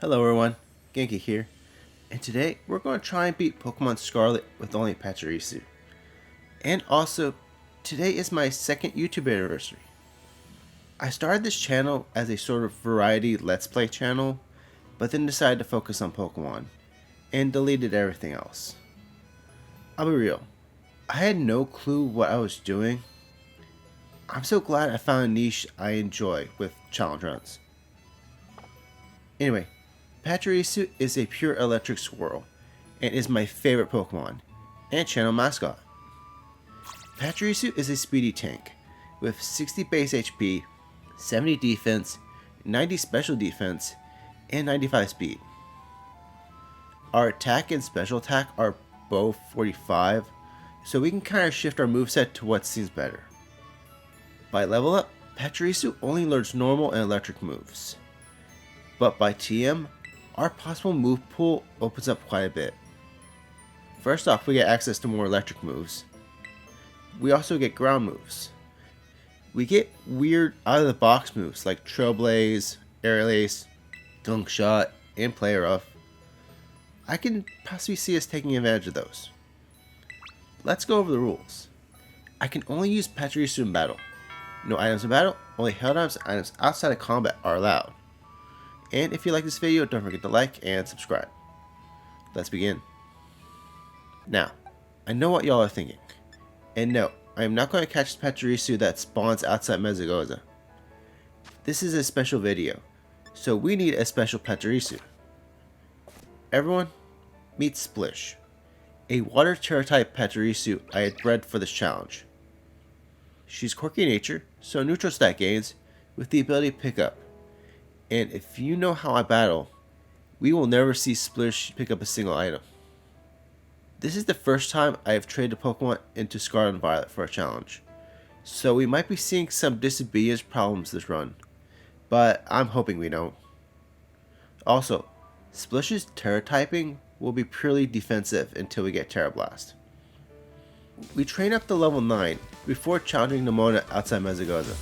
Hello everyone, Genki here, and today we're going to try and beat Pokemon Scarlet with only Pachirisu. And also, today is my second YouTube anniversary. I started this channel as a sort of variety Let's Play channel, but then decided to focus on Pokemon, and deleted everything else. I'll be real, I had no clue what I was doing. I'm so glad I found a niche I enjoy with challenge runs. Anyway, Pachirisu is a pure electric swirl, and is my favorite Pokemon, and channel mascot. Pachirisu is a speedy tank, with 60 base HP, 70 defense, 90 special defense, and 95 speed. Our attack and special attack are both 45, so we can kind of shift our moveset to what seems better. By level up, Pachirisu only learns normal and electric moves. But by TM, our possible move pool opens up quite a bit. First off, we get access to more electric moves. We also get ground moves. We get weird out of the box moves like Trailblaze, Aerial Ace, Gunk Shot, and Play Rough. I can possibly see us taking advantage of those. Let's go over the rules. I can only use Pachirisu in battle. No items in battle, only held items and items outside of combat are allowed. And if you like this video, don't forget to like and subscribe. Let's begin. Now, I know what y'all are thinking. And no, I am not going to catch the Pachirisu that spawns outside Mezagoza. This is a special video, so we need a special Pachirisu. Everyone, meet Splish, a water terra type Pachirisu I had bred for this challenge. She's quirky in nature, so neutral stat gains, with the ability to pick up. And if you know how I battle, we will never see Splish pick up a single item. This is the first time I have traded a Pokemon into Scarlet and Violet for a challenge, so we might be seeing some disobedience problems this run, but I'm hoping we don't. Also, Splish's Terra typing will be purely defensive until we get Terra Blast. We train up to level 9 before challenging Nemona outside Mezagoza.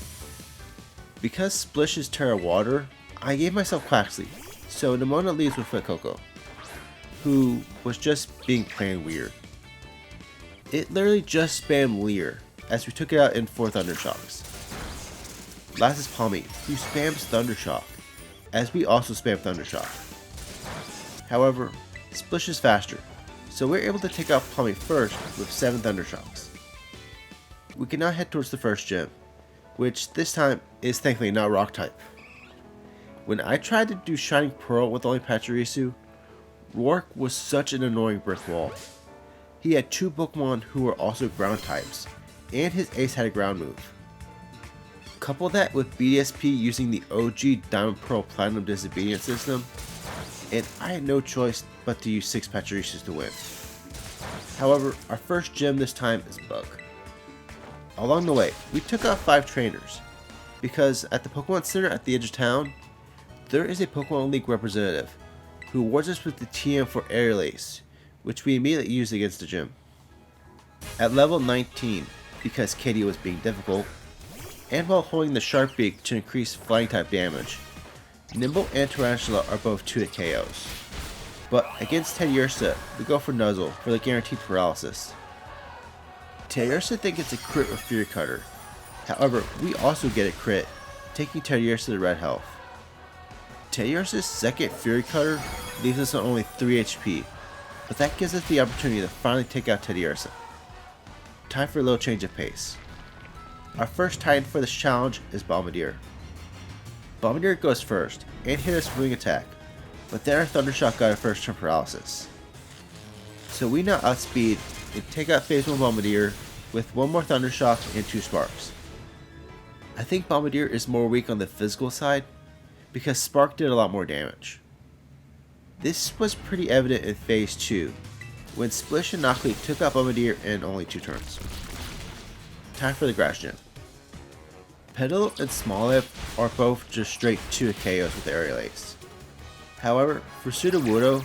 Because Splish is Terra Water, I gave myself Quaxley, so Nemona leaves with Fuecoco, who was just being plain weird. It literally just spammed Leer, as we took it out in 4 Thundershocks. Last is Palmy, who spams Thundershock, as we also spam Thundershock. However, Splish is faster, so we're able to take out Palmy first with 7 Thundershocks. We can now head towards the first gym, which this time is thankfully not Rock type. When I tried to do Shining Pearl with only Pachirisu, Rourke was such an annoying brick wall. He had 2 Pokemon who were also ground types, and his ace had a ground move. Couple that with BDSP using the OG Diamond Pearl Platinum Disobedience system, and I had no choice but to use 6 Pachirisus to win. However, our first gym this time is Bug. Along the way, we took out 5 trainers, because at the Pokemon Center at the edge of town, there is a Pokemon League representative who awards us with the TM for Aerial Ace, which we immediately used against the gym. At level 19, because Katie was being difficult, and while holding the Sharp Beak to increase flying type damage, Nimble and Tarantula are both 2 hit KOs. But against Teddiursa, we go for Nuzzle for the guaranteed paralysis. Teddiursa thinks it's a crit with Fury Cutter, however we also get a crit, taking Teddiursa to red health. Teddiursa's second Fury Cutter leaves us on only 3 HP, but that gives us the opportunity to finally take out Teddiursa. Time for a little change of pace. Our first Titan for this challenge is Bombardier. Bombardier goes first, and hit us with Wing Attack, but then our Thundershock got a first turn paralysis. So we now outspeed and take out Phase 1 Bombardier with 1 more Thundershock and 2 Sparks. I think Bombardier is more weak on the physical side, because Spark did a lot more damage. This was pretty evident in Phase 2, when Splish and Knockley took out Bombardier in only 2 turns. Time for the Grass Gym. Petalil and Smoliv are both just straight 2 KOs with Aerial Ace. However, for Sudowoodo,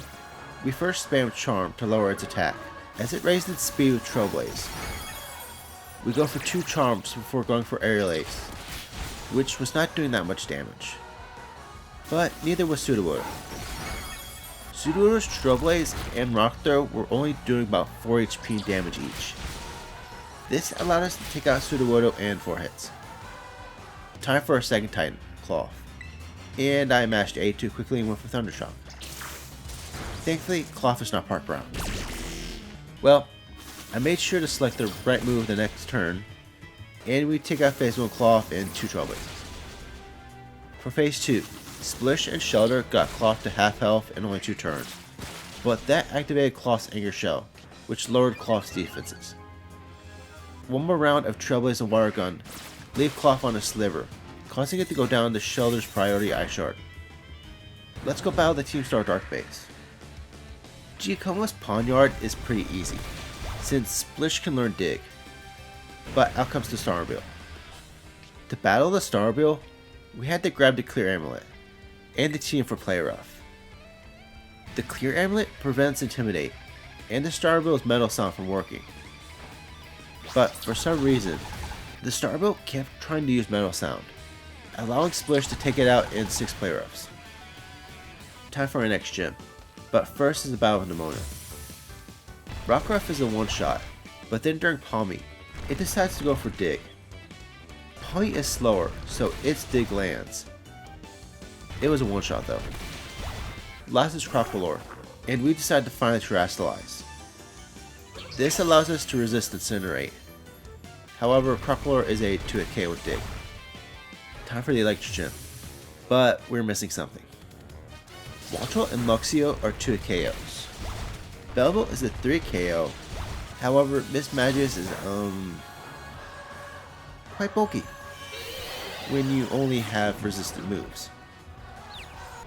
we first spam Charm to lower its attack, as it raised its speed with Trailblaze. We go for 2 Charms before going for Aerial Ace, which was not doing that much damage. But neither was Sudowoodo. Sudowoodo's Trailblaze and Rock Throw were only doing about 4 HP damage each. This allowed us to take out Sudowoodo in 4 hits. Time for our second Titan, Cloth. And I mashed A too quickly and went for Thundershock. Thankfully, Cloth is not part brown. Well, I made sure to select the right move the next turn, and we take out Phase 1 Cloth and 2 Trailblazers. For Phase 2, Splish and Shelter got Cloth to half health in only 2 turns, but that activated Cloth's Anger Shell, which lowered Cloth's defenses. One more round of Trailblaze and Water Gun leave Cloth on a sliver, causing it to go down to Shelter's priority Ice Shard. Let's go battle the Team Star Dark Base. Giacomo's Pawnyard is pretty easy, since Splish can learn Dig, but out comes the Starmobile. To battle the Starmobile, we had to grab the Clear Amulet, and the team for Play Rough. The Clear Amulet prevents Intimidate, and the Starmobile's Metal Sound from working. But for some reason, the Starmobile kept trying to use Metal Sound, allowing Splish to take it out in 6 Play Roughs. Time for our next gym, but first is the battle of Nemona. Rockruff is a one-shot, but then during Palmy, it decides to go for Dig. Palmy is slower, so its Dig lands. It was a one-shot though. Last is Crocodile, and we decide to finally Terrastallize. This allows us to resist Incinerate. However, Crocodile is a 2-hit KO with Dig. Time for the Electric Gym, but we're missing something. Waltrell and Luxio are 2-hit KOs. Belleville is a 3-hit KO, however, Miss Magius is quite bulky when you only have resistant moves.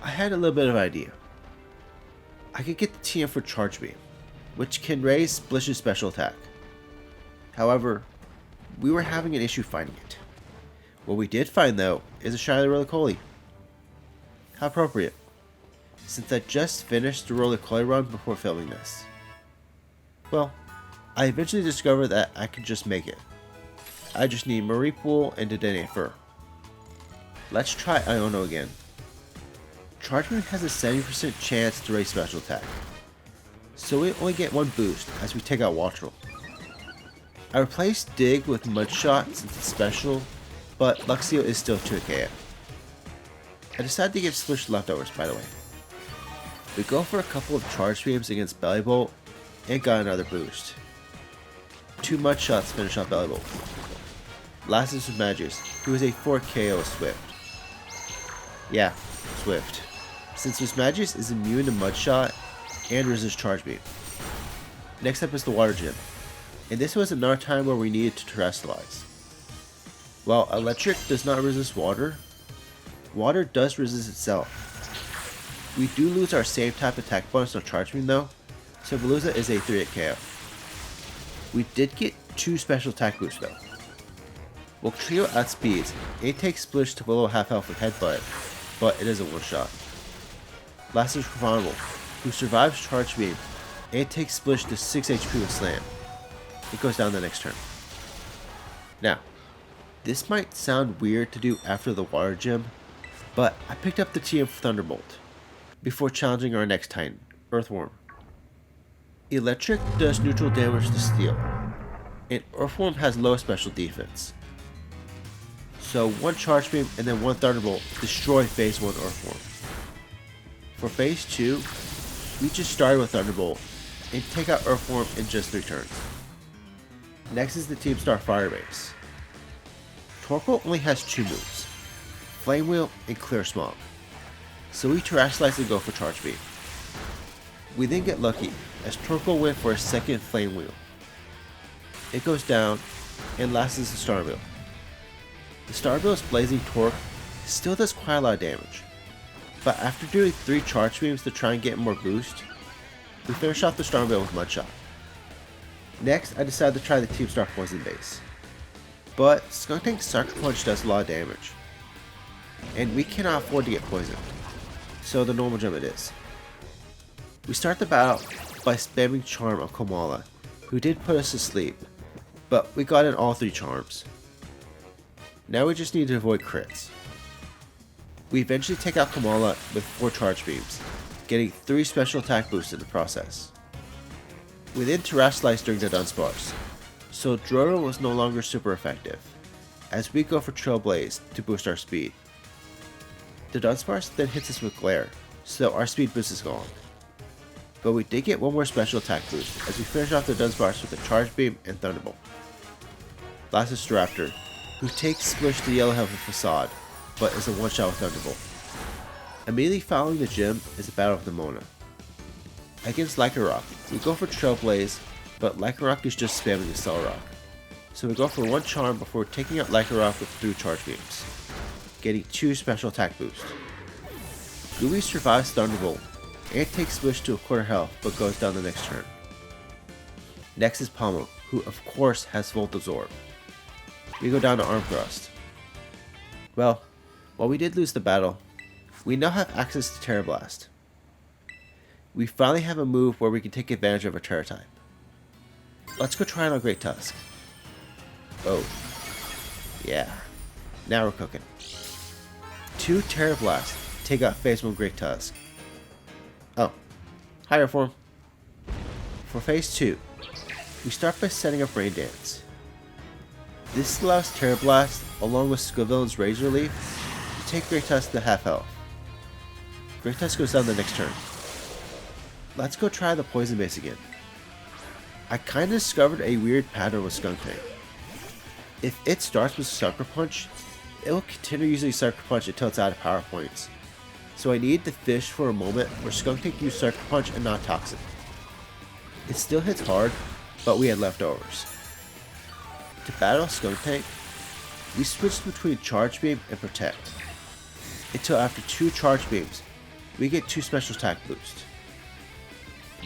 I had a little bit of an idea. I could get the TM for Charge Beam, which can raise Splish's special attack. However, we were having an issue finding it. What we did find though is a shiny Roly-Poly. How appropriate, since I just finished the Roly-Poly run before filming this. Well, I eventually discovered that I could just make it. I just need Mareep Wool and Dedenne Fur. Let's try Iono again. Charge Beam has a 70% chance to raise special attack, so we only get 1 boost as we take out Waltrell. I replaced Dig with Mudshot since it's special, but Luxio is still 2 KO. I decided to give Splish leftovers, by the way. We go for a couple of Charge Beams against Bellybolt and got another boost. 2 Mudshots finish off Bellybolt. Last is with Magius, who is a 4 KO with Swift. Yeah, Swift, since Miss Magius is immune to Mudshot and resists Charge Beam. Next up is the Water Gym, and this was another time where we needed to Terrastallize. While Electric does not resist Water, Water does resist itself. We do lose our same type attack bonus on Charge Beam though, so Veluza is a 3-hit KO. We did get 2 special attack boosts though. While Trio outspeeds, it takes Splish to below half health with Headbutt, but it is a one-shot. Last is Profanable, who survives Charge Beam, and it takes Splish to 6 HP with Slam. It goes down the next turn. Now, this might sound weird to do after the Water Gym, but I picked up the TM for Thunderbolt, before challenging our next Titan, Earthworm. Electric does neutral damage to Steel, and Earthworm has low special defense. So 1 Charge Beam and then 1 Thunderbolt destroy Phase 1 Earthworm. For Phase 2, we just started with Thunderbolt and take out Earthworm in just 3 turns. Next is the Team Star Fire Base. Torkoal only has 2 moves, Flame Wheel and Clear Smog, so we Terrastallize and go for Charge Beam. We then get lucky as Torkoal went for a second Flame Wheel. It goes down, and last is the Starmobile. The Starmobile's Blazing Torque still does quite a lot of damage, but after doing 3 Charge Beams to try and get more boost, we finish off the Starmobile with Mudshot. Next, I decided to try the Team Star Poison Base, but Skuntank Sucker Punch does a lot of damage, and we cannot afford to get poisoned, so the normal gem it is. We start the battle by spamming Charm on Komala, who did put us to sleep, but we got in all 3 charms. Now we just need to avoid crits. We eventually take out Komala with 4 Charge Beams, getting 3 special attack boosts in the process. We then Terrestrialized during the Dunsparce, so Drone was no longer super effective, as we go for Trailblaze to boost our speed. The Dunsparce then hits us with Glare, so our speed boost is gone. But we did get one more special attack boost as we finish off the Dunsparce with a Charge Beam and Thunderbolt. Last is Staraptor, who takes Splish to Yellow Health with Facade, but is a one-shot with Thunderbolt. Immediately following the gym is a battle with the Mona. Against Lycanroc, we go for Trailblaze, but Lycanroc is just spamming the Cell Rock. So we go for one Charm before taking out Lycanroc with 3 Charge Beams, getting 2 special attack boosts. Gooey survives Thunderbolt and takes Splish to a quarter health but goes down the next turn. Next is Pommel, who of course has Volt Absorb. We go down to Arm Thrust. Well, while we did lose the battle, we now have access to Terra Blast. We finally have a move where we can take advantage of a Terra type. Let's go try it on Great Tusk. Oh. Yeah. Now we're cooking. 2 Terra Blast take out Phase 1 Great Tusk. Oh. Higher form. For Phase 2, we start by setting up Rain Dance. This allows Terra Blast, along with Scovillain's Razor Leaf, to take Great Tusk to half health. Great Tusk goes down the next turn. Let's go try the Poison Base again. I kinda discovered a weird pattern with Skuntank. If it starts with Sucker Punch, it will continue using Sucker Punch until it's out of power points. So I needed to fish for a moment where Skuntank used Sucker Punch and not Toxic. It still hits hard, but we had leftovers. To battle Skuntank, we switched between Charge Beam and Protect, until after 2 Charge Beams, we get 2 special attack boosts.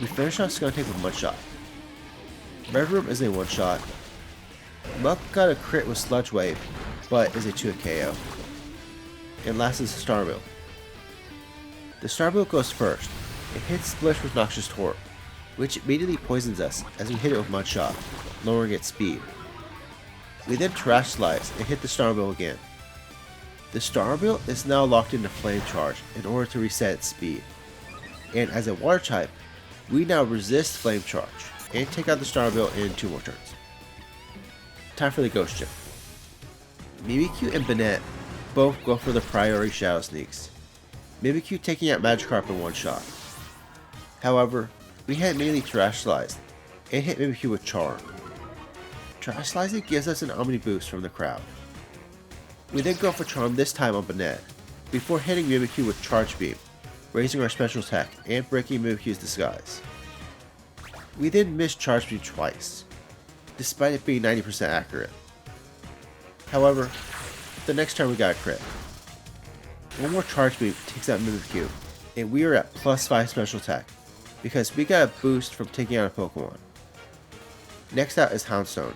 We finish off Skuntank with Mudshot. Red Room is a one-shot. Muck got a crit with Sludge Wave, but is a 2-hit KO. And last is the Starmie. The Starmie goes first. It hits Splish with Noxious Torp, which immediately poisons us as we hit it with Mudshot, lowering its speed. We then Terrestrialize and hit the Starmie again. The Starmie is now locked into Flame Charge in order to reset its speed. And as a water type, we now resist Flame Charge and take out the Starmie in 2 more turns. Time for the Ghost Gym. Mimikyu and Banette both go for the priority Shadow Sneaks. Mimikyu taking out Magikarp in one shot. However, we had immediately Terrestrialized and hit Mimikyu with Charm. Terrestrializing gives us an Omni boost from the crowd. We then go for Charm this time on Banette, before hitting Mimikyu with Charge Beam, raising our special attack and breaking Mimikyu's disguise. We then miss Charge Beam twice, despite it being 90% accurate. However, the next turn we got a crit. One more Charge Beam takes out Mimikyu, and we are at +5 special attack, because we got a boost from taking out a Pokemon. Next out is Houndstone,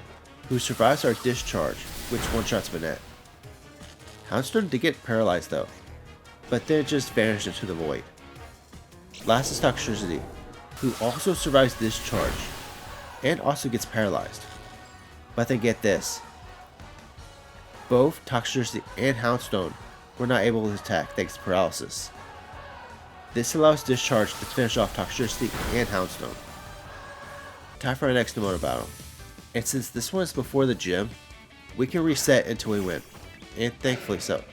who survives our Discharge, which one-shots Banette. Houndstone did get paralyzed though, but then it just vanished into the void. Last is Toxtricity, who also survives Discharge, and also gets paralyzed. But then get this. Both Toxtricity and Houndstone were not able to attack thanks to paralysis. This allows Discharge to finish off Toxtricity and Houndstone. Time for our next Nemona battle. And since this one is before the gym, we can reset until we win. And thankfully so.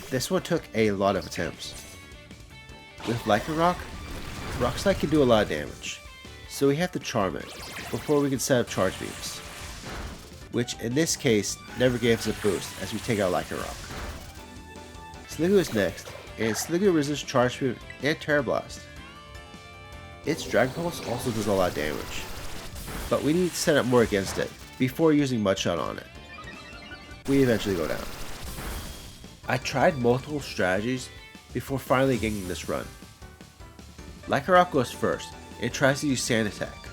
This one took a lot of attempts. With Lycanroc, Rock Slide can do a lot of damage, so we have to Charm it before we can set up Charge Beams, which in this case never gave us a boost as we take out Lycanroc. Sliggoo is next, and Sliggoo resists Charge Beam and Terra Blast. Its Dragon Pulse also does a lot of damage, but we need to set up more against it before using Mudshot on it. We eventually go down. I tried multiple strategies before finally getting this run. Lycanroc goes first and tries to use Sand Attack,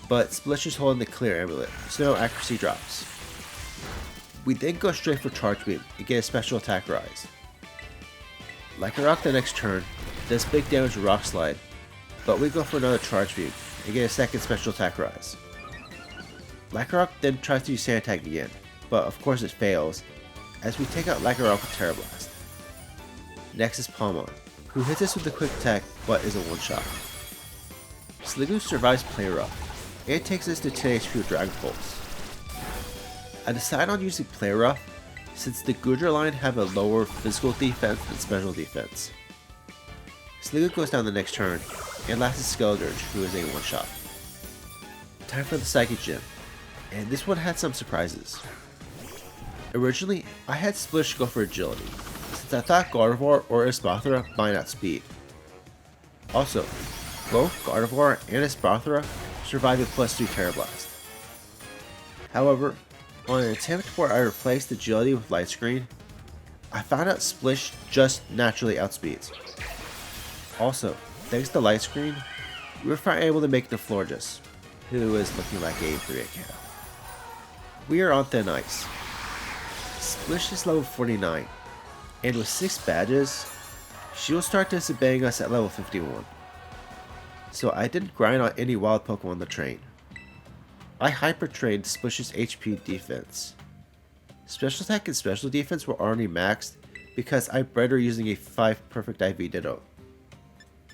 but Splish is holding the Clear Amulet, so no accuracy drops. We then go straight for Charge Beam and get a special attack rise. Lycanroc the next turn does big damage to Rock Slide, but we go for another Charge Beam and get a second special attack rise. Lycanroc then tries to use Sand Attack again, but of course it fails, as we take out Lycanroc with Terra Blast. Next is Palmon, who hits us with a quick attack but is a one-shot. Sliggoo survives Play Rough, and takes us to 10 HP with Dragon Pulse. I decide on using Play Rough since the Goodra line have a lower physical defense than special defense. Sliggoo goes down the next turn, and last is Skeledirge, who is a one-shot. Time for the Psychic Gym, and this one had some surprises. Originally, I had Splish go for Agility, since I thought Gardevoir or Espathra might outspeed. Also, both Gardevoir and Espathra survived with +2 Terra Blast. However, on an attempt where I replaced Agility with Light Screen, I found out Splish just naturally outspeeds. Also, thanks to Light Screen, we were finally able to make the Florges, who is looking like a 3-8 KO. We are on thin ice. Splish is level 49, and with 6 badges, she will start disobeying us at level 51. So I didn't grind on any wild Pokemon to train. I hyper trained Splish's HP defense. Special attack and special defense were already maxed because I bred her using a 5 perfect IV Ditto.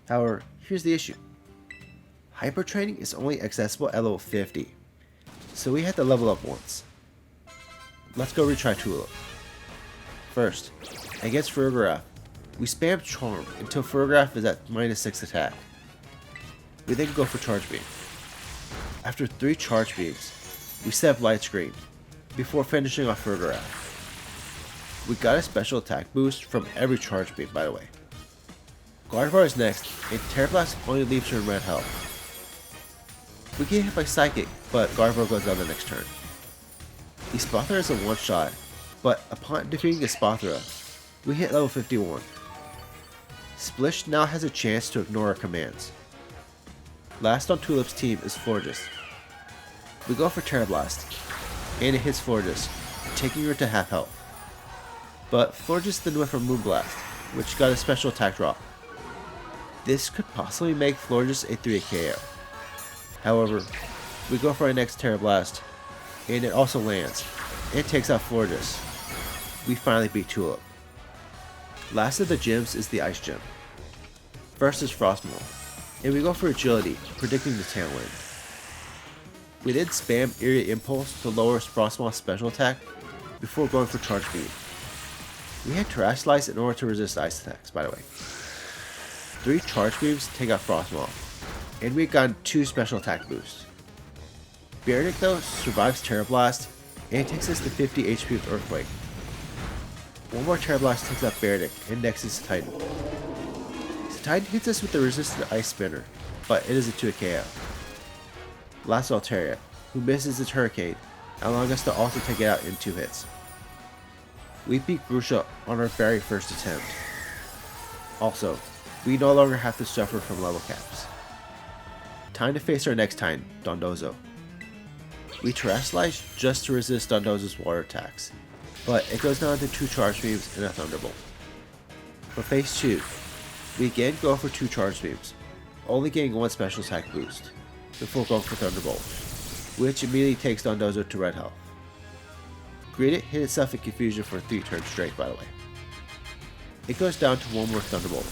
However, here's the issue. Hyper training is only accessible at level 50, so we had to level up once. Let's go retry Tulip. First, against Ferrograph, we spam Charm until Ferrograph is at -6 attack. We then go for Charge Beam. After 3 Charge Beams, we set up Light Screen, before finishing off Ferrograph. We got a special attack boost from every Charge Beam, by the way. Gardevoir is next, and Terra Blast only leaves her in red health. We get hit by Psychic, but Gardevoir goes down the next turn. Espathra is a one-shot, but upon defeating Espathra, we hit level 51. Splish now has a chance to ignore our commands. Last on Tulip's team is Florges. We go for Terra Blast, and it hits Florges, taking her to half health. But Florges then went for Moonblast, which got a special attack drop. This could possibly make Florges a 3 KO. However, we go for our next Terra Blast, and it also lands, and takes out Florges. We finally beat Tulip. Last of the gyms is the Ice Gym. First is Frostmourne, and we go for Agility, predicting the Tailwind. We then spam Eerie Impulse to lower Frostmourne's special attack before going for Charge Beam. We had Terrash Slice in order to resist ice attacks, by the way. 3 Charge Beams take out Frostmourne, and we got 2 special attack boosts. Beardick though survives Terra Blast and takes us to 50 HP with Earthquake. One more Terra Blast takes out Beardick, and next is Titan. Titan hits us with the resisted Ice Spinner, but it is a 2 KO. Last Altaria, who misses its Hurricane, allowing us to also take it out in 2 hits. We beat Grusha on our very first attempt. Also, we no longer have to suffer from level caps. Time to face our next Titan, Dondozo. We Terrash Slice just to resist Dondozo's water attacks, but it goes down to 2 Charge Beams and a Thunderbolt. For phase 2, we again go for 2 Charge Beams, only getting 1 special attack boost, before going for Thunderbolt, which immediately takes Dondozo to red health. Greedent hit itself in confusion for 3 turns straight, by the way. It goes down to 1 more Thunderbolt.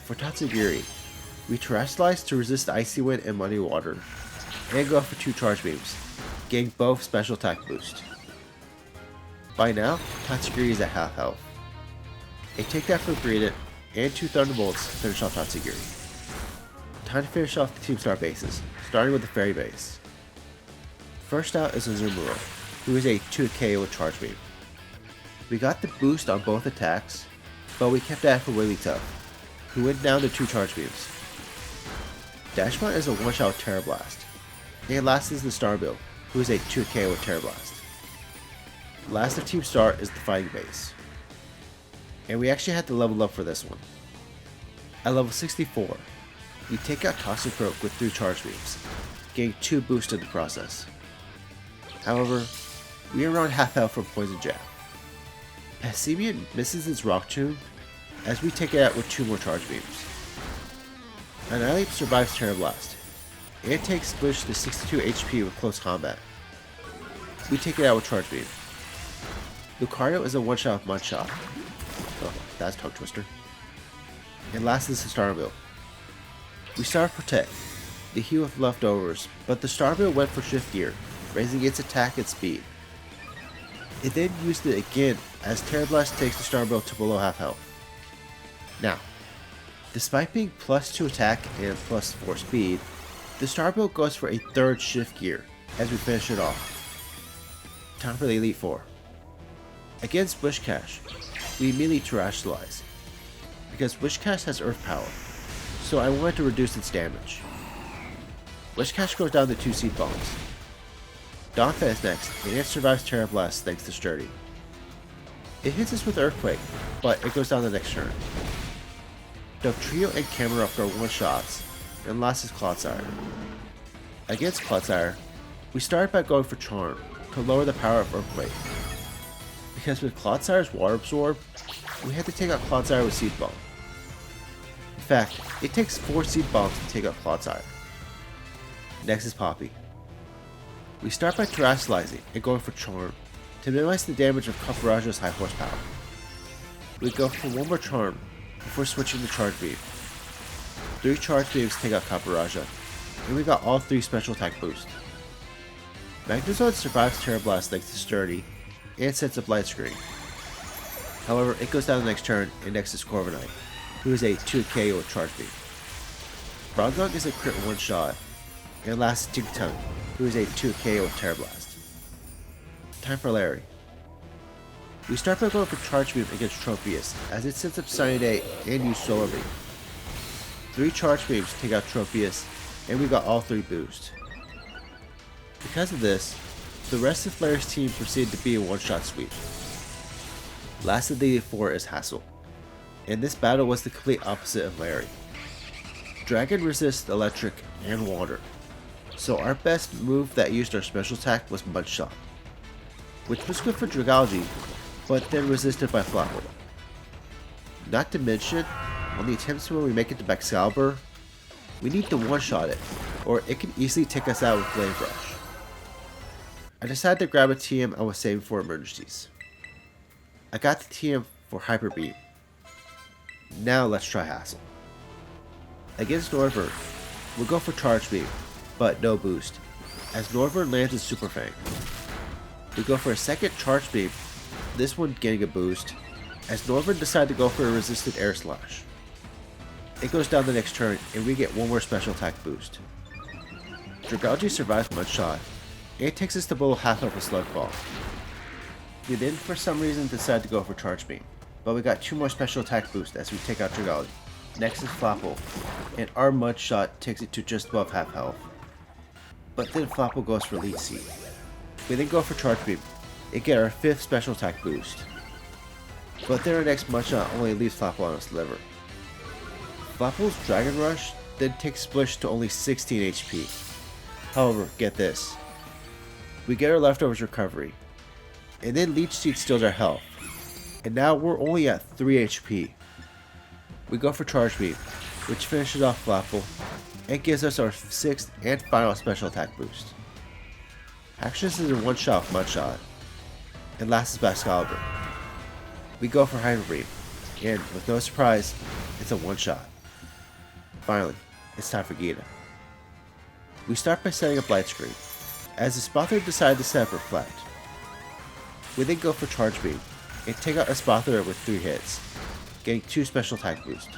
For Tatsugiri, we Terrash Slice to resist Icy Wind and Muddy Water, and go for 2 Charge Beams, getting both special attack boost. By now, Tatsugiri is at half health. A takedown for Greedent, and 2 Thunderbolts to finish off Tatsugiri. Time to finish off the Team Star bases, starting with the Fairy base. First out is Azumarill, who is a 2 KO with Charge Beam. We got the boost on both attacks, but we kept at it for Wigglytuff, who went down to 2 Charge Beams. Dashmon is a one-shot with Terra Blast, and last is the Starbill, who is a 2 KO with Terra Blast. Last of Team Star is the Fighting base, and we actually had to level up for this one. At level 64, we take out Toxicroak with 3 Charge Beams, getting 2 boosts in the process. However, we are around half health from Poison Jab. Passimian misses its Rock Tomb as we take it out with 2 more Charge Beams. Anniverary survives Terra Blast, and takes Splish to 62 HP with close combat. We take it out with Charge Beam. Lucario is a one-shot with Mudshot. Oh, that's Tongue Twister. and last is the Starmie. We start with Protect, the heal with leftovers, but the Starmie went for Shift Gear, raising its attack and speed. It then used it again as Terra Blast takes the Starmie to below half health. Now, despite being +2 attack and +4 speed, the Starmie goes for a third Shift Gear as we finish it off. Time for the Elite Four. Against Wishcash, we immediately Terrestrialize, because Wishcash has Earth power, so I wanted to reduce its damage. Wishcash goes down to 2 Seed Bombs. Donphan is next, and it survives Terra Blast thanks to Sturdy. It hits us with Earthquake, but it goes down the next turn. Dugtrio and Camerupt are one-shots, and last is Clodsire. Against Clodsire, we started by going for Charm to lower the power of Earthquake. Because with Clodsire's Water Absorb, we had to take out Clodsire with Seed Bomb. In fact, it takes 4 Seed Bombs to take out Clodsire. Next is Poppy. We start by Terrestrializing and going for Charm to minimize the damage of Kaparaja's high horsepower. We go for one more Charm before switching to Charge Beam. 3 Charge Beams take out Kaparaja, and we got all 3 special attack boosts. Magnezone survives Terra Blast thanks to Sturdy and sets up Light Screen. However, it goes down the next turn, and next is Corviknight, who is a 2 KO with Charge Beam. Bronzong is a crit one-shot, and last is Tinkaton, who is a 2 KO with Terra Blast. Time for Larry. We start by going for Charge Beam against Tropius, as it sets up Sunny Day and use Solar Beam. 3 Charge Beams take out Tropius, and we got all 3 boosts. Because of this, the rest of Larry's team proceeded to be a one-shot sweep. Last of the 4 is Hassel, and this battle was the complete opposite of Larry. Dragon resists electric and water, so our best move that used our special attack was Mudshot, which was good for Dragology, but then resisted by Flapple. Not to mention, on the attempts when we make it to Excalibur, we need to one-shot it, or it can easily take us out with Blade Rush. I decided to grab a TM I was saving for emergencies. I got the TM for Hyper Beam. Now let's try Hassel. Against Noivern, we'll go for Charge Beam, but no boost, as Noivern lands with Super Fang. We go for a second Charge Beam, this one getting a boost, as Noivern decided to go for a resisted Air Slash. It goes down the next turn, and we get one more special attack boost. Dragology survives Mudshot, and it takes us to below half of a Slug Ball. We then, for some reason, decided to go for Charge Beam, but we got 2 more special attack boosts as we take out Dragology. Next is Flapple, and our Mudshot takes it to just above half health. But then Flapple goes for Leech Seed. We then go for Charge Beam, and get our 5th special attack boost. But then our next Mudshot only leaves Flapple on its liver. Flapple's Dragon Rush then takes Splish to only 16 HP. However, get this. We get our leftovers recovery, and then Leech Seed steals our health, and now we're only at 3 HP. We go for Charge Beam, which finishes off Flapple, and gives us our 6th and final special attack boost. Actions is a one-shot with Mudshot, and last is Excalibur. We go for Hyper Beam, and with no surprise, it's a one-shot. Finally, it's time for Gita. We start by setting up Light Screen, as Espather decided to set up Reflect. We then go for Charge Beam, and take out Espather with 3 hits, getting 2 special attack boosts.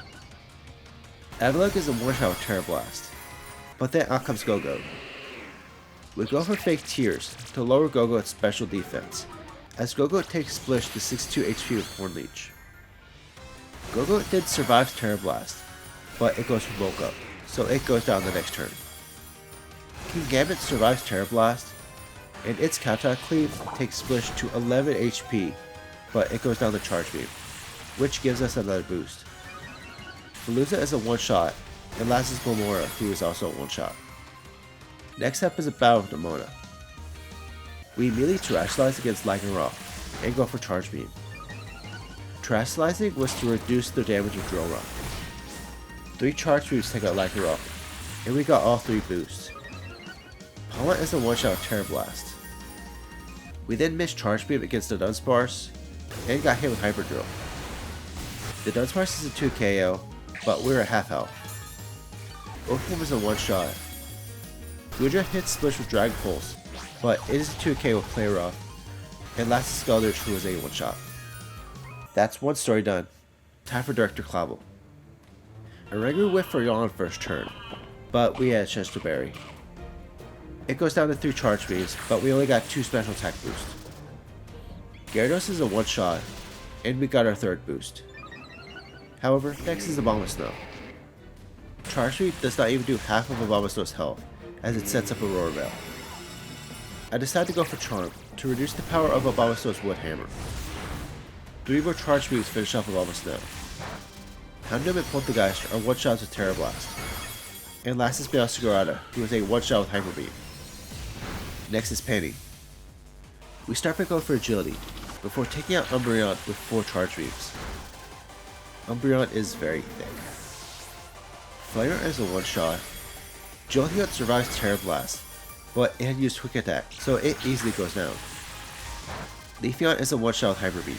Avalugg is a one-shot with Terra Blast, but then out comes Go-Go. We go for Fake Tears to lower Go-Go its special defense, as Go-Go takes Splish to 62 HP with Horn Leech. Go-Go then survives Terra Blast, but it goes for Bulk Up, so it goes down the next turn. King Gambit survives Terra Blast, and its Counter Cleave takes Splish to 11 HP, but it goes down the Charge Beam, which gives us another boost. Veluza is a one-shot, and last is Gomora, who is also a one-shot. Next up is a battle with Demona. We immediately Terrestrialize against Lycanroc, and go for Charge Beam. Terrestrializing was to reduce the damage of Drill Rock. 3 Charge Beams take out Lycanroc, and we got all 3 boosts. Pallet is a one-shot with Terra Blast. We then missed Charge Beam against the Dunsparce, and got hit with Hyper Drill. The Dunsparce is a 2 KO, but we're at half health. Orphan is a one-shot. Gudra hits Splish with Dragon Pulse, but it is a 2K with Play Rough, and last Skeldritch who is a one-shot. That's one story done. Time for Director Clavel. A regular whiff for Yawn first turn, but we had a chance to bury. It goes down to 3 charge beams, but we only got 2 special attack boosts. Gyarados is a one-shot, and we got our 3rd boost. However, next is Abomasnow. Charge Beam does not even do half of Abomasnow's health, as it sets up Aurora Veil. I decide to go for Charm, to reduce the power of Abomasnow's Wood Hammer. 3 more charge beams finish off Abomasnow. Houndoom and Poltergeist are one-shots with Terra Blast. And last is Meowscarada, who is a one-shot with Hyper Beam. Next is Penny. We start by going for Agility, before taking out Umbreon with 4 charge beams. Umbreon is very thick. Flareon is a one-shot. Jolteon survives Terra Blast, but it had used Quick Attack, so it easily goes down. Leafeon is a one-shot with Hyper Beam.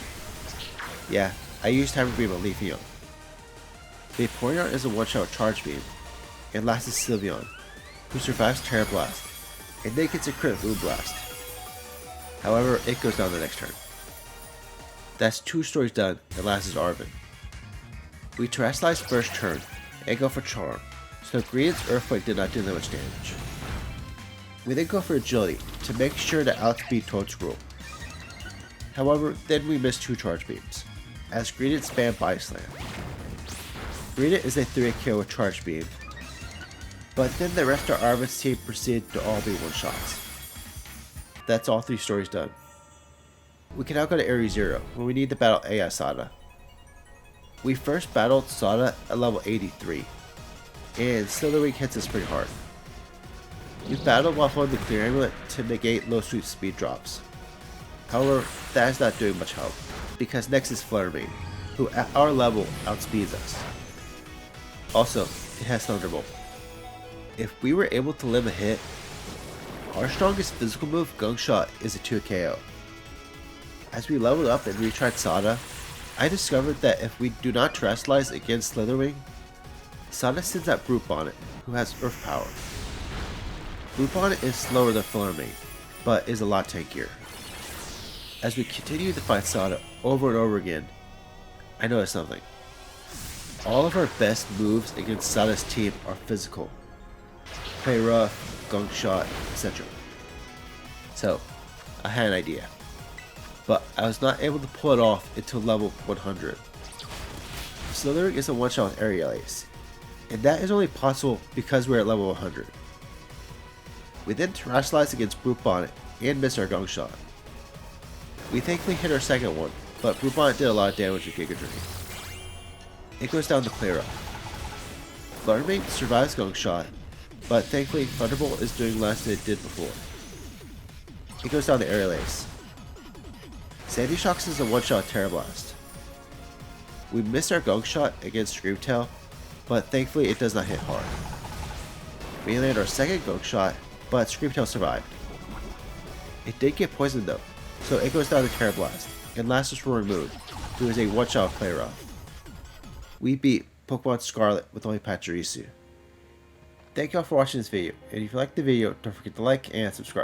Yeah, I used Hyper Beam on Leafeon. Vaporeon is a one-shot with Charge Beam, and last is Sylveon, who survives Terra Blast, and then gets a crit Moon Blast. However, it goes down the next turn. That's 2 stories done, and last is Arven. We Terastallize first turn, and go for Charm, so Greedent's Earthquake did not do that much damage. We then go for Agility, to make sure to outspeed Toadscruel. However, then we miss 2 charge beams, as Greedent spam Body Slam. Greedent is a 3-hit KO with Charge Beam, but then the rest of Arven's team proceeded to all be one-shots. That's all 3 stories done. We can now go to Area 0, where we need to battle AI Sada. We first battled Sada at level 83, and Slitherwing hits us pretty hard. We battled while holding the Clear Amulet to negate low sweep speed drops. However, that is not doing much help, because next is Fluttermane, who at our level outspeeds us. Also, it has Thunderbolt. If we were able to live a hit, our strongest physical move, Gunk Shot, is a 2 KO. As we leveled up and retried Sada, I discovered that if we do not Terastallize against Slitherwing, Sada sends out Brute Bonnet, who has Earth Power. Brute Bonnet is slower than Fluttermane, but is a lot tankier. As we continue to fight Sada over and over again, I noticed something. All of our best moves against Sada's team are physical. Play Rough, Gunk Shot, etc. So, I had an idea, but I was not able to pull it off until level 100. Slithering is a one-shot with Aerial Ace, and that is only possible because we're at level 100. We then Terastallize against Brute Bonnet and miss our Gunk Shot. We thankfully hit our second one, but Brute Bonnet did a lot of damage with Giga Drain. It goes down to Play Rough. Fluttermane survives Gunk Shot, but thankfully Thunderbolt is doing less than it did before. It goes down to Aerial Ace. Sandy Shocks is a one-shot with Terra Blast. We missed our Gunk Shot against Screamtail, but thankfully it does not hit hard. We landed our second Gunk Shot, but Screamtail survived. It did get poisoned though, so it goes down to Terra Blast, and last is Roaring Moon, who is a one-shot with Play Rough. We beat Pokemon Scarlet with only Pachirisu. Thank y'all for watching this video, and if you liked the video, don't forget to like and subscribe.